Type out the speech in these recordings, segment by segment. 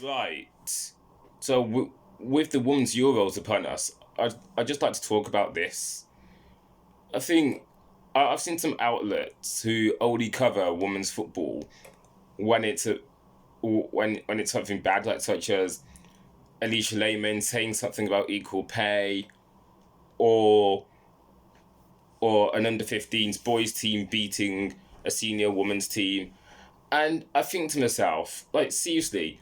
Right. So with the women's Euros upon us, I'd just like to talk about this. I think I've seen some outlets who only cover women's football when it's when it's something bad, like such as Alisha Lehmann saying something about equal pay, or an under 15s boys team beating a senior women's team. And I think to myself, like, seriously,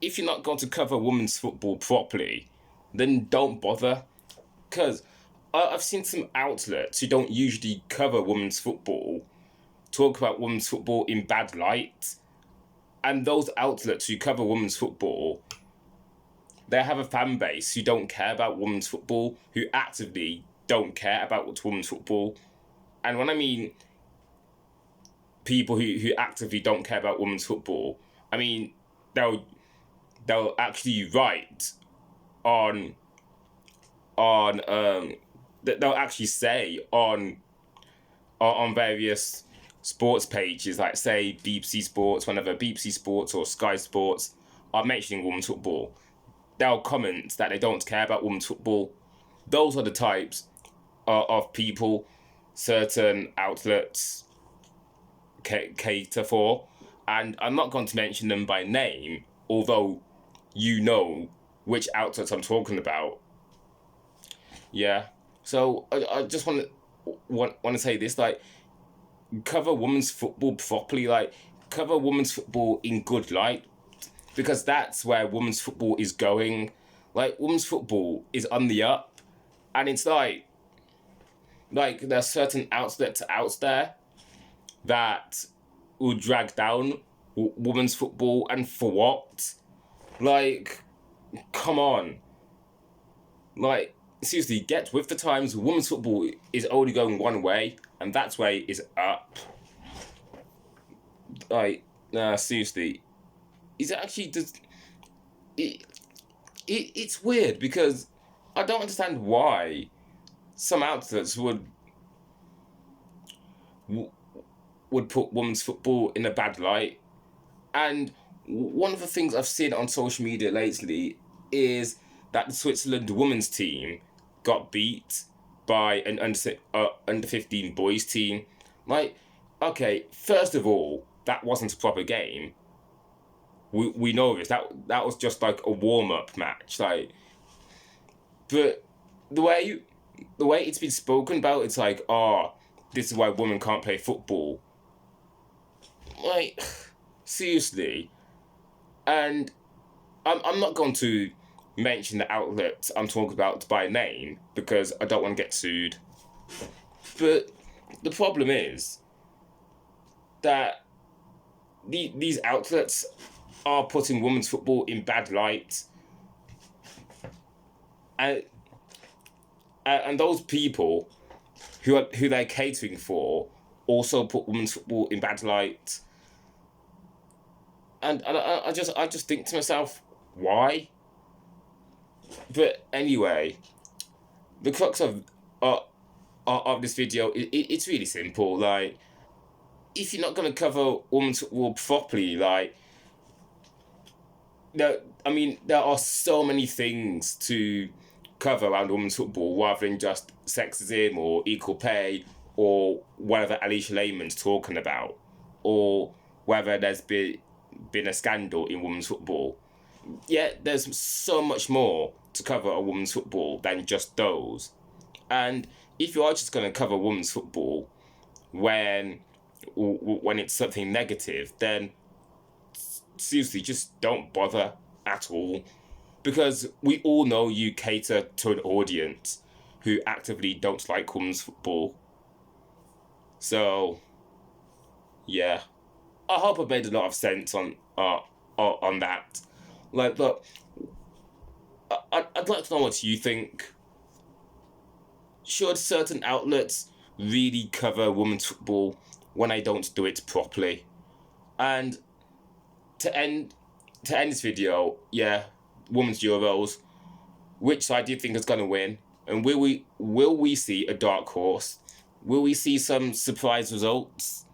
if you're not going to cover women's football properly, then don't bother. Because I've seen some outlets who don't usually cover women's football talk about women's football in bad light. And those outlets who cover women's football, they have a fan base who don't care about women's football, who actively don't care about women's football. And when I mean people who actively don't care about women's football, I mean they'll actually write on they'll actually say on various sports pages, like say BBC Sports, whenever BBC Sports or Sky Sports are mentioning women's football, they'll comment that they don't care about women's football. Those are the types of people certain outlets cater for, and I'm not going to mention them by name, although you know which outlets I'm talking about. Yeah. So I just want to say this, like, cover women's football properly, like cover women's football in good light, because that's where women's football is going. Like, women's football is on the up, and it's like there's certain outlets out there that will drag down women's football, and for what? Like, come on. Like, seriously, get with the times. Women's football is only going one way, and that way is up. Like, nah, seriously. It's actually just... It's weird, because I don't understand why some outlets would put women's football in a bad light. And one of the things I've seen on social media lately is that the Switzerland women's team got beat by an under 15 boys team. Like, okay, first of all, that wasn't a proper game. We know this. That was just like a warm up match. Like, but the way it's been spoken about, it's like, oh, this is why women can't play football. Like, seriously. And I'm not going to mention the outlet I'm talking about by name, because I don't want to get sued. But the problem is that these outlets are putting women's football in bad light, and those people who they're catering for also put women's football in bad light. And I just think to myself, why? But anyway, the crux of this video, it's really simple. Like, if you're not gonna cover women's football properly, like, there are so many things to cover around women's football, rather than just sexism or equal pay, or whatever Alisha Lehmann's talking about, or whether there's been a scandal in women's football. Yeah, there's so much more to cover a women's football than just those. And if you are just going to cover women's football when it's something negative, then seriously, just don't bother at all. Because we all know you cater to an audience who actively don't like women's football. So, yeah. I hope I made a lot of sense on that. Like, look, I'd like to know what you think. Should certain outlets really cover women's football when I don't do it properly? And to end this video, yeah, women's Euros. Which side do you think is going to win? And will we see a dark horse? Will we see some surprise results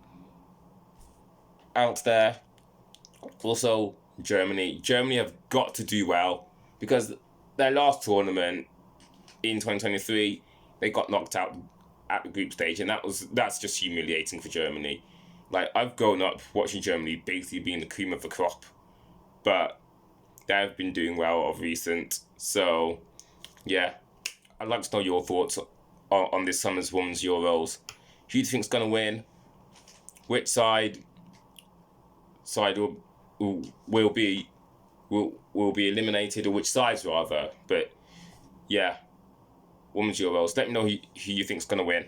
out there? Also, Germany. Germany have got to do well because their last tournament in 2023, they got knocked out at the group stage, and that's just humiliating for Germany. Like, I've grown up watching Germany basically being the cream of the crop, but they have been doing well of recent. So, yeah, I'd like to know your thoughts on this summer's Women's Euros. Who do you think's going to win? Which side will be eliminated, or which sides rather? But yeah, Women's Euros. Let me know who you think's going to win.